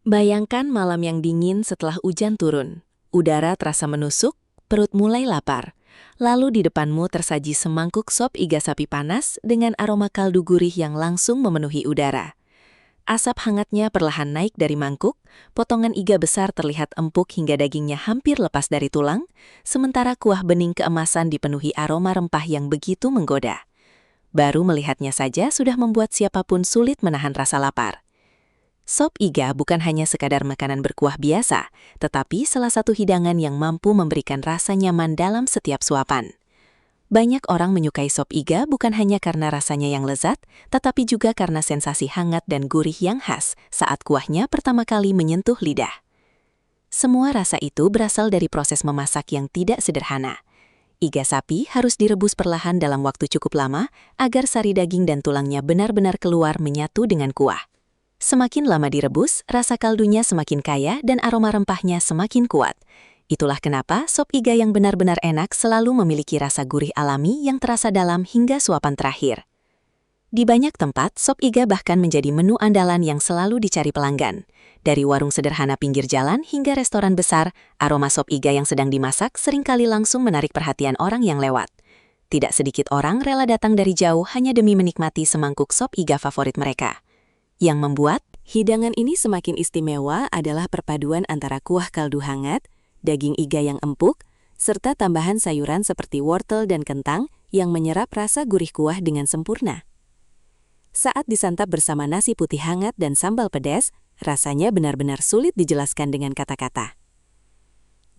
Bayangkan malam yang dingin setelah hujan turun. Udara terasa menusuk, perut mulai lapar. Lalu di depanmu tersaji semangkuk sop iga sapi panas dengan aroma kaldu gurih yang langsung memenuhi udara. Asap hangatnya perlahan naik dari mangkuk, potongan iga besar terlihat empuk hingga dagingnya hampir lepas dari tulang, sementara kuah bening keemasan dipenuhi aroma rempah yang begitu menggoda. Baru melihatnya saja sudah membuat siapapun sulit menahan rasa lapar. Sop iga bukan hanya sekadar makanan berkuah biasa, tetapi salah satu hidangan yang mampu memberikan rasa nyaman dalam setiap suapan. Banyak orang menyukai sop iga bukan hanya karena rasanya yang lezat, tetapi juga karena sensasi hangat dan gurih yang khas saat kuahnya pertama kali menyentuh lidah. Semua rasa itu berasal dari proses memasak yang tidak sederhana. Iga sapi harus direbus perlahan dalam waktu cukup lama agar sari daging dan tulangnya benar-benar keluar menyatu dengan kuah. Semakin lama direbus, rasa kaldunya semakin kaya dan aroma rempahnya semakin kuat. Itulah kenapa sop iga yang benar-benar enak selalu memiliki rasa gurih alami yang terasa dalam hingga suapan terakhir. Di banyak tempat, sop iga bahkan menjadi menu andalan yang selalu dicari pelanggan. Dari warung sederhana pinggir jalan hingga restoran besar, aroma sop iga yang sedang dimasak seringkali langsung menarik perhatian orang yang lewat. Tidak sedikit orang rela datang dari jauh hanya demi menikmati semangkuk sop iga favorit mereka. Yang membuat hidangan ini semakin istimewa adalah perpaduan antara kuah kaldu hangat, daging iga yang empuk, serta tambahan sayuran seperti wortel dan kentang yang menyerap rasa gurih kuah dengan sempurna. Saat disantap bersama nasi putih hangat dan sambal pedas, rasanya benar-benar sulit dijelaskan dengan kata-kata.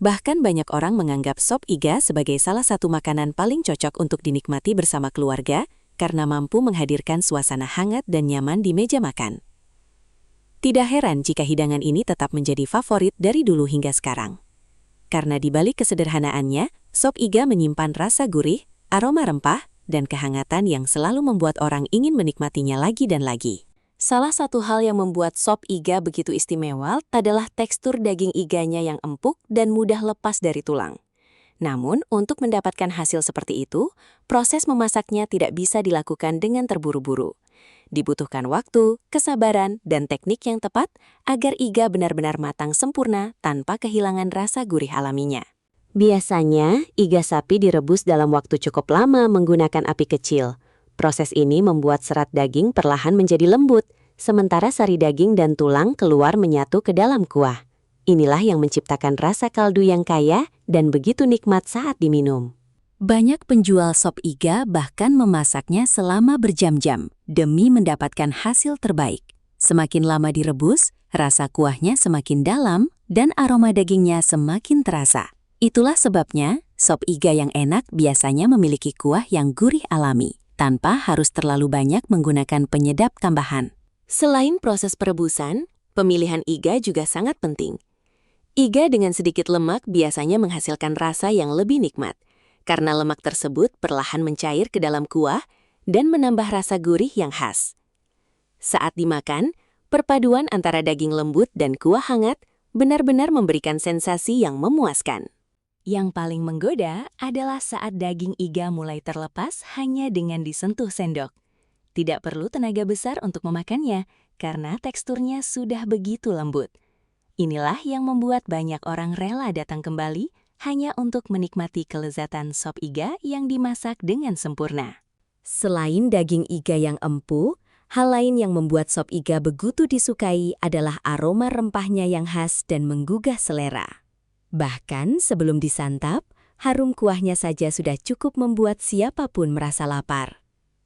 Bahkan banyak orang menganggap sop iga sebagai salah satu makanan paling cocok untuk dinikmati bersama keluarga, karena mampu menghadirkan suasana hangat dan nyaman di meja makan. Tidak heran jika hidangan ini tetap menjadi favorit dari dulu hingga sekarang. Karena di balik kesederhanaannya, sop iga menyimpan rasa gurih, aroma rempah, dan kehangatan yang selalu membuat orang ingin menikmatinya lagi dan lagi. Salah satu hal yang membuat sop iga begitu istimewa adalah tekstur daging iganya yang empuk dan mudah lepas dari tulang. Namun, untuk mendapatkan hasil seperti itu, proses memasaknya tidak bisa dilakukan dengan terburu-buru. Dibutuhkan waktu, kesabaran, dan teknik yang tepat agar iga benar-benar matang sempurna tanpa kehilangan rasa gurih alaminya. Biasanya, iga sapi direbus dalam waktu cukup lama menggunakan api kecil. Proses ini membuat serat daging perlahan menjadi lembut, sementara sari daging dan tulang keluar menyatu ke dalam kuah. Inilah yang menciptakan rasa kaldu yang kaya dan begitu nikmat saat diminum. Banyak penjual sop iga bahkan memasaknya selama berjam-jam demi mendapatkan hasil terbaik. Semakin lama direbus, rasa kuahnya semakin dalam dan aroma dagingnya semakin terasa. Itulah sebabnya sop iga yang enak biasanya memiliki kuah yang gurih alami, tanpa harus terlalu banyak menggunakan penyedap tambahan. Selain proses perebusan, pemilihan iga juga sangat penting. Iga dengan sedikit lemak biasanya menghasilkan rasa yang lebih nikmat, karena lemak tersebut perlahan mencair ke dalam kuah dan menambah rasa gurih yang khas. Saat dimakan, perpaduan antara daging lembut dan kuah hangat benar-benar memberikan sensasi yang memuaskan. Yang paling menggoda adalah saat daging iga mulai terlepas hanya dengan disentuh sendok. Tidak perlu tenaga besar untuk memakannya, karena teksturnya sudah begitu lembut. Inilah yang membuat banyak orang rela datang kembali hanya untuk menikmati kelezatan sop iga yang dimasak dengan sempurna. Selain daging iga yang empuk, hal lain yang membuat sop iga begitu disukai adalah aroma rempahnya yang khas dan menggugah selera. Bahkan sebelum disantap, harum kuahnya saja sudah cukup membuat siapapun merasa lapar.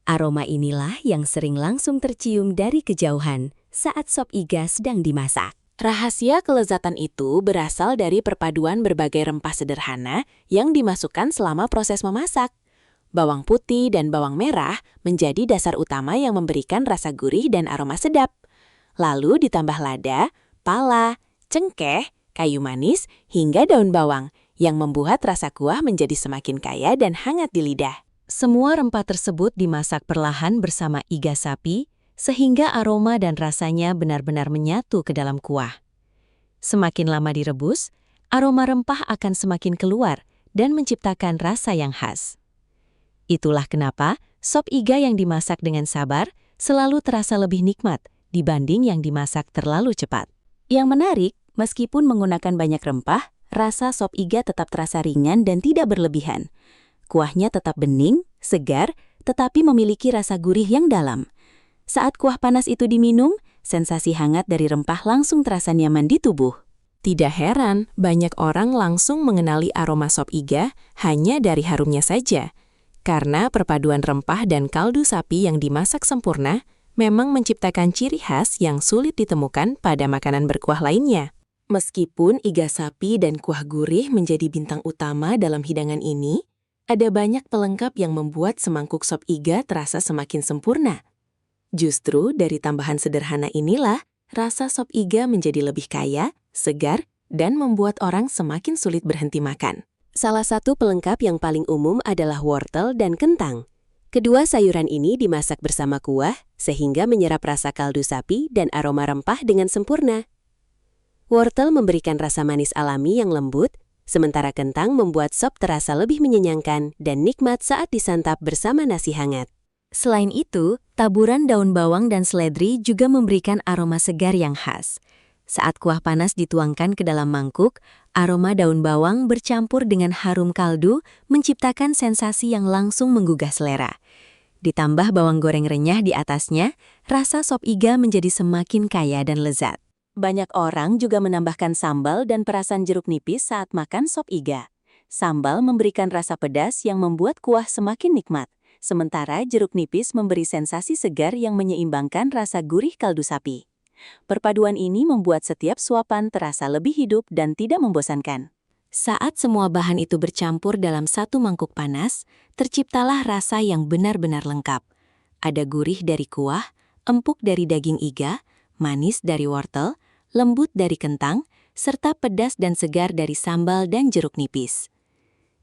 Aroma inilah yang sering langsung tercium dari kejauhan saat sop iga sedang dimasak. Rahasia kelezatan itu berasal dari perpaduan berbagai rempah sederhana yang dimasukkan selama proses memasak. Bawang putih dan bawang merah menjadi dasar utama yang memberikan rasa gurih dan aroma sedap. Lalu ditambah lada, pala, cengkeh, kayu manis, hingga daun bawang yang membuat rasa kuah menjadi semakin kaya dan hangat di lidah. Semua rempah tersebut dimasak perlahan bersama iga sapi, sehingga aroma dan rasanya benar-benar menyatu ke dalam kuah. Semakin lama direbus, aroma rempah akan semakin keluar dan menciptakan rasa yang khas. Itulah kenapa sop iga yang dimasak dengan sabar selalu terasa lebih nikmat dibanding yang dimasak terlalu cepat. Yang menarik, meskipun menggunakan banyak rempah, rasa sop iga tetap terasa ringan dan tidak berlebihan. Kuahnya tetap bening, segar, tetapi memiliki rasa gurih yang dalam. Saat kuah panas itu diminum, sensasi hangat dari rempah langsung terasa nyaman di tubuh. Tidak heran, banyak orang langsung mengenali aroma sop iga hanya dari harumnya saja. Karena perpaduan rempah dan kaldu sapi yang dimasak sempurna memang menciptakan ciri khas yang sulit ditemukan pada makanan berkuah lainnya. Meskipun iga sapi dan kuah gurih menjadi bintang utama dalam hidangan ini, ada banyak pelengkap yang membuat semangkuk sop iga terasa semakin sempurna. Justru dari tambahan sederhana inilah, rasa sop iga menjadi lebih kaya, segar, dan membuat orang semakin sulit berhenti makan. Salah satu pelengkap yang paling umum adalah wortel dan kentang. Kedua sayuran ini dimasak bersama kuah, sehingga menyerap rasa kaldu sapi dan aroma rempah dengan sempurna. Wortel memberikan rasa manis alami yang lembut, sementara kentang membuat sop terasa lebih mengenyangkan dan nikmat saat disantap bersama nasi hangat. Selain itu, taburan daun bawang dan seledri juga memberikan aroma segar yang khas. Saat kuah panas dituangkan ke dalam mangkuk, aroma daun bawang bercampur dengan harum kaldu menciptakan sensasi yang langsung menggugah selera. Ditambah bawang goreng renyah di atasnya, rasa sop iga menjadi semakin kaya dan lezat. Banyak orang juga menambahkan sambal dan perasan jeruk nipis saat makan sop iga. Sambal memberikan rasa pedas yang membuat kuah semakin nikmat, sementara jeruk nipis memberi sensasi segar yang menyeimbangkan rasa gurih kaldu sapi. Perpaduan ini membuat setiap suapan terasa lebih hidup dan tidak membosankan. Saat semua bahan itu bercampur dalam satu mangkuk panas, terciptalah rasa yang benar-benar lengkap. Ada gurih dari kuah, empuk dari daging iga, manis dari wortel, lembut dari kentang, serta pedas dan segar dari sambal dan jeruk nipis.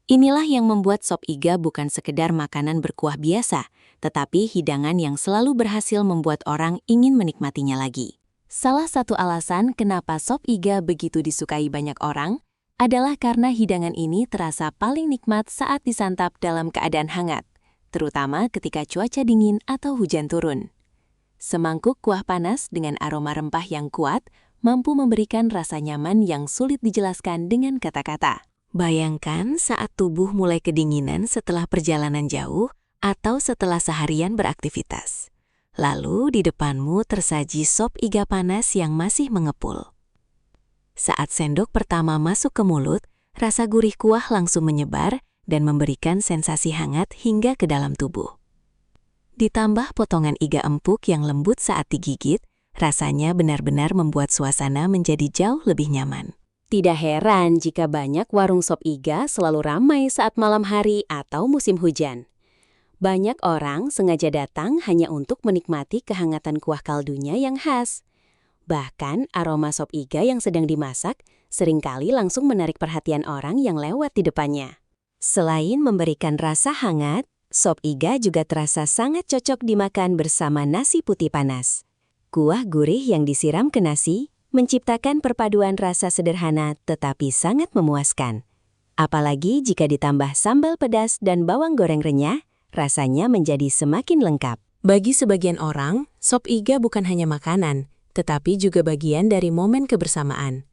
Inilah yang membuat sop iga bukan sekedar makanan berkuah biasa, tetapi hidangan yang selalu berhasil membuat orang ingin menikmatinya lagi. Salah satu alasan kenapa sop iga begitu disukai banyak orang adalah karena hidangan ini terasa paling nikmat saat disantap dalam keadaan hangat, terutama ketika cuaca dingin atau hujan turun. Semangkuk kuah panas dengan aroma rempah yang kuat mampu memberikan rasa nyaman yang sulit dijelaskan dengan kata-kata. Bayangkan saat tubuh mulai kedinginan setelah perjalanan jauh atau setelah seharian beraktivitas. Lalu di depanmu tersaji sop iga panas yang masih mengepul. Saat sendok pertama masuk ke mulut, rasa gurih kuah langsung menyebar dan memberikan sensasi hangat hingga ke dalam tubuh. Ditambah potongan iga empuk yang lembut saat digigit, rasanya benar-benar membuat suasana menjadi jauh lebih nyaman. Tidak heran jika banyak warung sop iga selalu ramai saat malam hari atau musim hujan. Banyak orang sengaja datang hanya untuk menikmati kehangatan kuah kaldunya yang khas. Bahkan aroma sop iga yang sedang dimasak seringkali langsung menarik perhatian orang yang lewat di depannya. Selain memberikan rasa hangat, sop iga juga terasa sangat cocok dimakan bersama nasi putih panas. Kuah gurih yang disiram ke nasi menciptakan perpaduan rasa sederhana tetapi sangat memuaskan. Apalagi jika ditambah sambal pedas dan bawang goreng renyah, rasanya menjadi semakin lengkap. Bagi sebagian orang, sop iga bukan hanya makanan, tetapi juga bagian dari momen kebersamaan.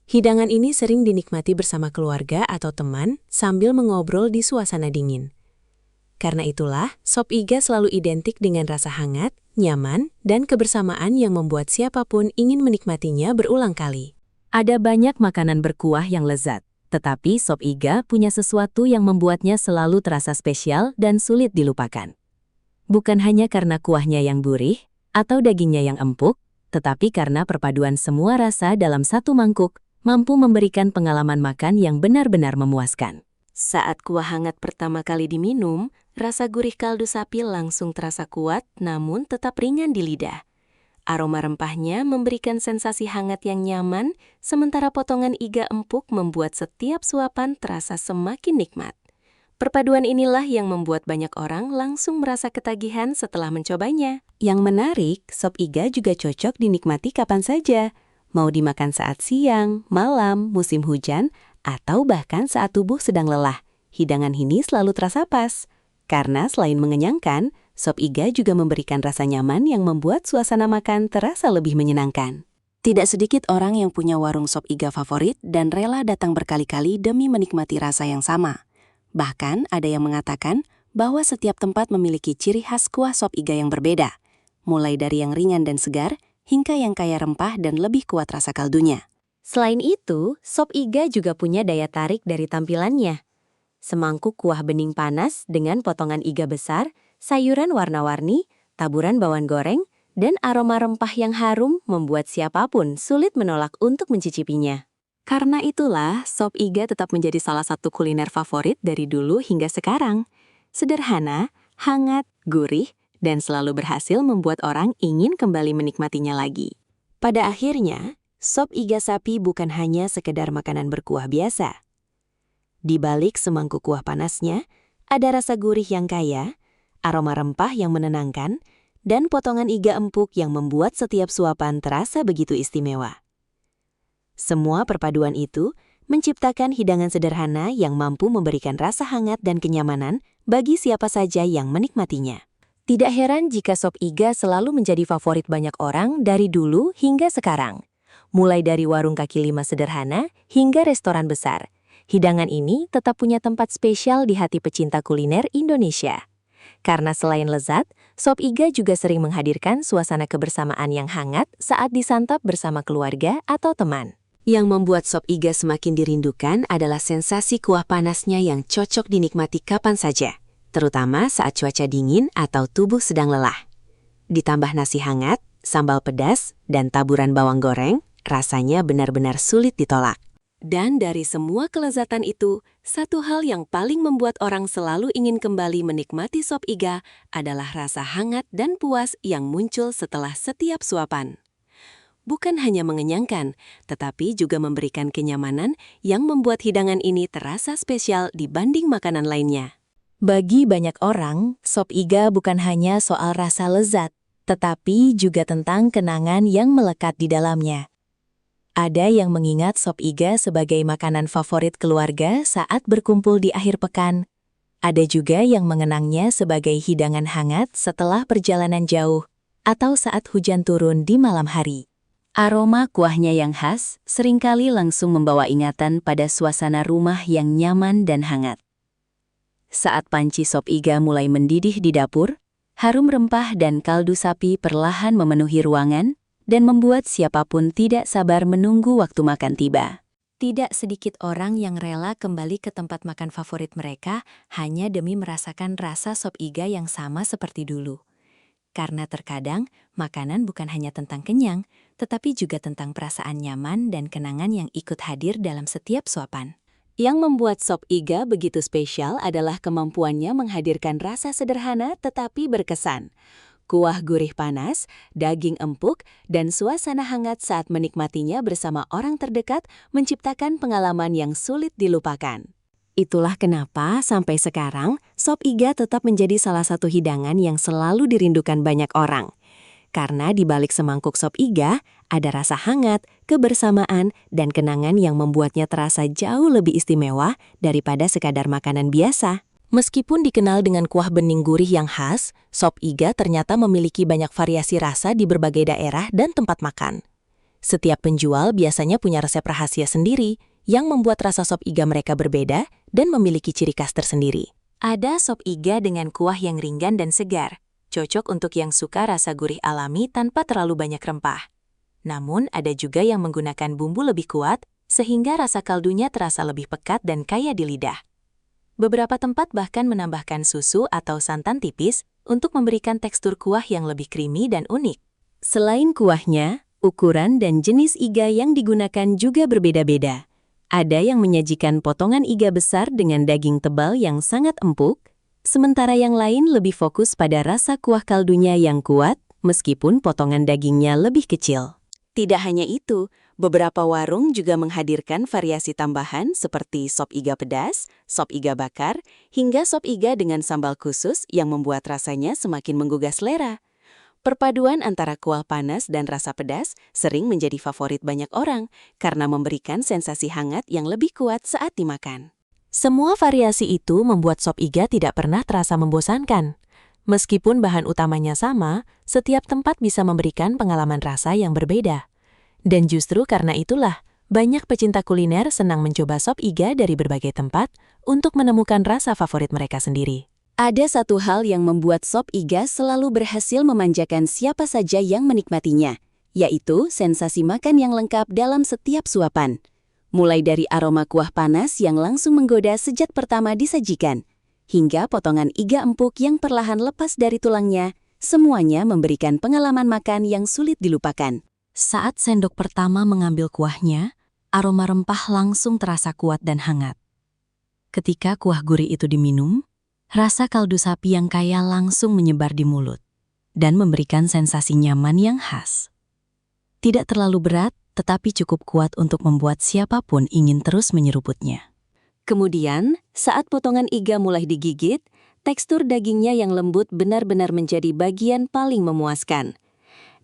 Hidangan ini sering dinikmati bersama keluarga atau teman sambil mengobrol di suasana dingin. Karena itulah, sop iga selalu identik dengan rasa hangat, nyaman, dan kebersamaan yang membuat siapapun ingin menikmatinya berulang kali. Ada banyak makanan berkuah yang lezat. Tetapi sop iga punya sesuatu yang membuatnya selalu terasa spesial dan sulit dilupakan. Bukan hanya karena kuahnya yang gurih atau dagingnya yang empuk, tetapi karena perpaduan semua rasa dalam satu mangkuk mampu memberikan pengalaman makan yang benar-benar memuaskan. Saat kuah hangat pertama kali diminum, rasa gurih kaldu sapi langsung terasa kuat namun tetap ringan di lidah. Aroma rempahnya memberikan sensasi hangat yang nyaman, sementara potongan iga empuk membuat setiap suapan terasa semakin nikmat. Perpaduan inilah yang membuat banyak orang langsung merasa ketagihan setelah mencobanya. Yang menarik, sop iga juga cocok dinikmati kapan saja. Mau dimakan saat siang, malam, musim hujan, atau bahkan saat tubuh sedang lelah. Hidangan ini selalu terasa pas. Karena selain mengenyangkan, sop iga juga memberikan rasa nyaman yang membuat suasana makan terasa lebih menyenangkan. Tidak sedikit orang yang punya warung sop iga favorit dan rela datang berkali-kali demi menikmati rasa yang sama. Bahkan ada yang mengatakan bahwa setiap tempat memiliki ciri khas kuah sop iga yang berbeda, mulai dari yang ringan dan segar hingga yang kaya rempah dan lebih kuat rasa kaldunya. Selain itu, sop iga juga punya daya tarik dari tampilannya. Semangkuk kuah bening panas dengan potongan iga besar, sayuran warna-warni, taburan bawang goreng, dan aroma rempah yang harum membuat siapapun sulit menolak untuk mencicipinya. Karena itulah, sop iga tetap menjadi salah satu kuliner favorit dari dulu hingga sekarang. Sederhana, hangat, gurih, dan selalu berhasil membuat orang ingin kembali menikmatinya lagi. Pada akhirnya, sop iga sapi bukan hanya sekedar makanan berkuah biasa. Di balik semangkuk kuah panasnya, ada rasa gurih yang kaya, aroma rempah yang menenangkan, dan potongan iga empuk yang membuat setiap suapan terasa begitu istimewa. Semua perpaduan itu menciptakan hidangan sederhana yang mampu memberikan rasa hangat dan kenyamanan bagi siapa saja yang menikmatinya. Tidak heran jika sop iga selalu menjadi favorit banyak orang dari dulu hingga sekarang. Mulai dari warung kaki lima sederhana hingga restoran besar, hidangan ini tetap punya tempat spesial di hati pecinta kuliner Indonesia. Karena selain lezat, sop iga juga sering menghadirkan suasana kebersamaan yang hangat saat disantap bersama keluarga atau teman. Yang membuat sop iga semakin dirindukan adalah sensasi kuah panasnya yang cocok dinikmati kapan saja, terutama saat cuaca dingin atau tubuh sedang lelah. Ditambah nasi hangat, sambal pedas, dan taburan bawang goreng, rasanya benar-benar sulit ditolak. Dan dari semua kelezatan itu, satu hal yang paling membuat orang selalu ingin kembali menikmati sop iga adalah rasa hangat dan puas yang muncul setelah setiap suapan. Bukan hanya mengenyangkan, tetapi juga memberikan kenyamanan yang membuat hidangan ini terasa spesial dibanding makanan lainnya. Bagi banyak orang, sop iga bukan hanya soal rasa lezat, tetapi juga tentang kenangan yang melekat di dalamnya. Ada yang mengingat sop iga sebagai makanan favorit keluarga saat berkumpul di akhir pekan. Ada juga yang mengenangnya sebagai hidangan hangat setelah perjalanan jauh atau saat hujan turun di malam hari. Aroma kuahnya yang khas seringkali langsung membawa ingatan pada suasana rumah yang nyaman dan hangat. Saat panci sop iga mulai mendidih di dapur, harum rempah dan kaldu sapi perlahan memenuhi ruangan dan membuat siapapun tidak sabar menunggu waktu makan tiba. Tidak sedikit orang yang rela kembali ke tempat makan favorit mereka hanya demi merasakan rasa sop iga yang sama seperti dulu. Karena terkadang, makanan bukan hanya tentang kenyang, tetapi juga tentang perasaan nyaman dan kenangan yang ikut hadir dalam setiap suapan. Yang membuat sop iga begitu spesial adalah kemampuannya menghadirkan rasa sederhana tetapi berkesan. Kuah gurih panas, daging empuk, dan suasana hangat saat menikmatinya bersama orang terdekat menciptakan pengalaman yang sulit dilupakan. Itulah kenapa sampai sekarang sop iga tetap menjadi salah satu hidangan yang selalu dirindukan banyak orang. Karena di balik semangkuk sop iga ada rasa hangat, kebersamaan, dan kenangan yang membuatnya terasa jauh lebih istimewa daripada sekadar makanan biasa. Meskipun dikenal dengan kuah bening gurih yang khas, sop iga ternyata memiliki banyak variasi rasa di berbagai daerah dan tempat makan. Setiap penjual biasanya punya resep rahasia sendiri yang membuat rasa sop iga mereka berbeda dan memiliki ciri khas tersendiri. Ada sop iga dengan kuah yang ringan dan segar, cocok untuk yang suka rasa gurih alami tanpa terlalu banyak rempah. Namun ada juga yang menggunakan bumbu lebih kuat sehingga rasa kaldunya terasa lebih pekat dan kaya di lidah. Beberapa tempat bahkan menambahkan susu atau santan tipis untuk memberikan tekstur kuah yang lebih creamy dan unik. Selain kuahnya, ukuran dan jenis iga yang digunakan juga berbeda-beda. Ada yang menyajikan potongan iga besar dengan daging tebal yang sangat empuk, sementara yang lain lebih fokus pada rasa kuah kaldunya yang kuat meskipun potongan dagingnya lebih kecil. Tidak hanya itu, beberapa warung juga menghadirkan variasi tambahan seperti sop iga pedas, sop iga bakar, hingga sop iga dengan sambal khusus yang membuat rasanya semakin menggugah selera. Perpaduan antara kuah panas dan rasa pedas sering menjadi favorit banyak orang karena memberikan sensasi hangat yang lebih kuat saat dimakan. Semua variasi itu membuat sop iga tidak pernah terasa membosankan. Meskipun bahan utamanya sama, setiap tempat bisa memberikan pengalaman rasa yang berbeda. Dan justru karena itulah, banyak pecinta kuliner senang mencoba sop iga dari berbagai tempat untuk menemukan rasa favorit mereka sendiri. Ada satu hal yang membuat sop iga selalu berhasil memanjakan siapa saja yang menikmatinya, yaitu sensasi makan yang lengkap dalam setiap suapan. Mulai dari aroma kuah panas yang langsung menggoda sejak pertama disajikan, hingga potongan iga empuk yang perlahan lepas dari tulangnya, semuanya memberikan pengalaman makan yang sulit dilupakan. Saat sendok pertama mengambil kuahnya, aroma rempah langsung terasa kuat dan hangat. Ketika kuah gurih itu diminum, rasa kaldu sapi yang kaya langsung menyebar di mulut dan memberikan sensasi nyaman yang khas. Tidak terlalu berat, tetapi cukup kuat untuk membuat siapapun ingin terus menyeruputnya. Kemudian, saat potongan iga mulai digigit, tekstur dagingnya yang lembut benar-benar menjadi bagian paling memuaskan.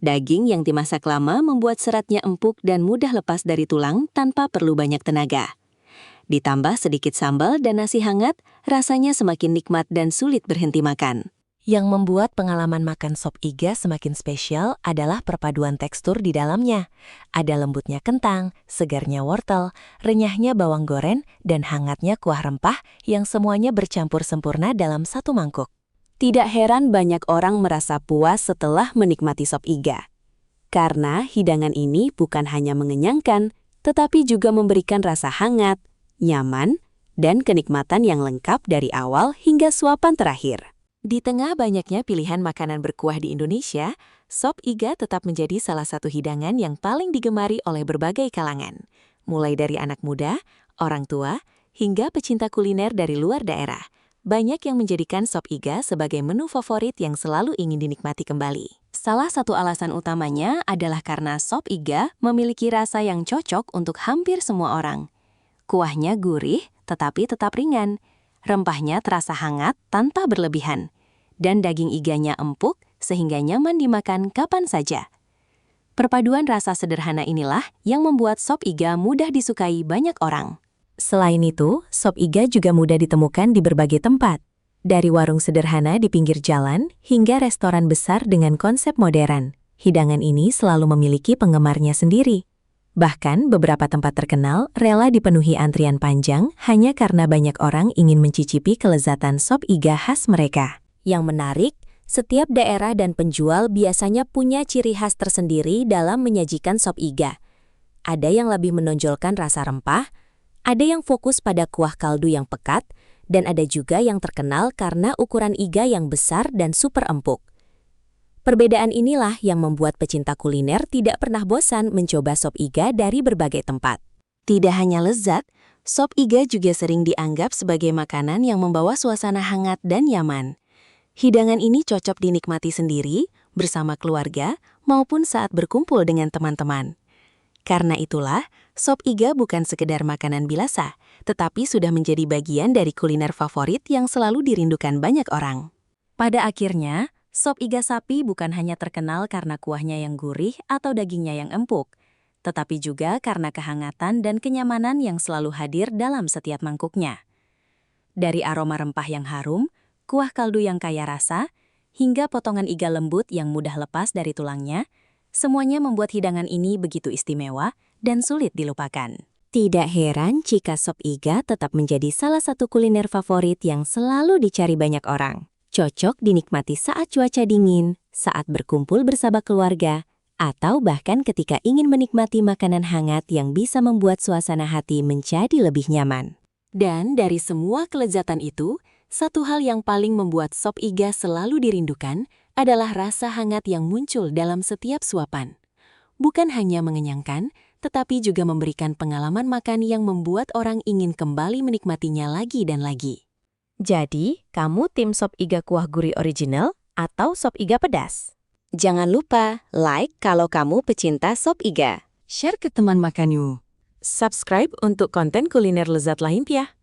Daging yang dimasak lama membuat seratnya empuk dan mudah lepas dari tulang tanpa perlu banyak tenaga. Ditambah sedikit sambal dan nasi hangat, rasanya semakin nikmat dan sulit berhenti makan. Yang membuat pengalaman makan sop iga semakin spesial adalah perpaduan tekstur di dalamnya. Ada lembutnya kentang, segarnya wortel, renyahnya bawang goreng, dan hangatnya kuah rempah yang semuanya bercampur sempurna dalam satu mangkuk. Tidak heran banyak orang merasa puas setelah menikmati sop iga. Karena hidangan ini bukan hanya mengenyangkan, tetapi juga memberikan rasa hangat, nyaman, dan kenikmatan yang lengkap dari awal hingga suapan terakhir. Di tengah banyaknya pilihan makanan berkuah di Indonesia, sop iga tetap menjadi salah satu hidangan yang paling digemari oleh berbagai kalangan. Mulai dari anak muda, orang tua, hingga pecinta kuliner dari luar daerah. Banyak yang menjadikan sop iga sebagai menu favorit yang selalu ingin dinikmati kembali. Salah satu alasan utamanya adalah karena sop iga memiliki rasa yang cocok untuk hampir semua orang. Kuahnya gurih, tetapi tetap ringan. Rempahnya terasa hangat tanpa berlebihan. Dan daging iganya empuk sehingga nyaman dimakan kapan saja. Perpaduan rasa sederhana inilah yang membuat sop iga mudah disukai banyak orang. Selain itu, sop iga juga mudah ditemukan di berbagai tempat. Dari warung sederhana di pinggir jalan hingga restoran besar dengan konsep modern. Hidangan ini selalu memiliki penggemarnya sendiri. Bahkan beberapa tempat terkenal rela dipenuhi antrian panjang hanya karena banyak orang ingin mencicipi kelezatan sop iga khas mereka. Yang menarik, setiap daerah dan penjual biasanya punya ciri khas tersendiri dalam menyajikan sop iga. Ada yang lebih menonjolkan rasa rempah, ada yang fokus pada kuah kaldu yang pekat, dan ada juga yang terkenal karena ukuran iga yang besar dan super empuk. Perbedaan inilah yang membuat pecinta kuliner tidak pernah bosan mencoba sop iga dari berbagai tempat. Tidak hanya lezat, sop iga juga sering dianggap sebagai makanan yang membawa suasana hangat dan nyaman. Hidangan ini cocok dinikmati sendiri, bersama keluarga, maupun saat berkumpul dengan teman-teman. Karena itulah, sop iga bukan sekedar makanan biasa, tetapi sudah menjadi bagian dari kuliner favorit yang selalu dirindukan banyak orang. Pada akhirnya, sop iga sapi bukan hanya terkenal karena kuahnya yang gurih atau dagingnya yang empuk, tetapi juga karena kehangatan dan kenyamanan yang selalu hadir dalam setiap mangkuknya. Dari aroma rempah yang harum, kuah kaldu yang kaya rasa, hingga potongan iga lembut yang mudah lepas dari tulangnya, semuanya membuat hidangan ini begitu istimewa dan sulit dilupakan. Tidak heran jika sop iga tetap menjadi salah satu kuliner favorit yang selalu dicari banyak orang. Cocok dinikmati saat cuaca dingin, saat berkumpul bersama keluarga, atau bahkan ketika ingin menikmati makanan hangat yang bisa membuat suasana hati menjadi lebih nyaman. Dan dari semua kelezatan itu, satu hal yang paling membuat sop iga selalu dirindukan adalah rasa hangat yang muncul dalam setiap suapan. Bukan hanya mengenyangkan, tetapi juga memberikan pengalaman makan yang membuat orang ingin kembali menikmatinya lagi dan lagi. Jadi, kamu tim sop iga kuah gurih original atau sop iga pedas? Jangan lupa like kalau kamu pecinta sop iga. Share ke teman makanmu. Subscribe untuk konten kuliner lezat lainnya.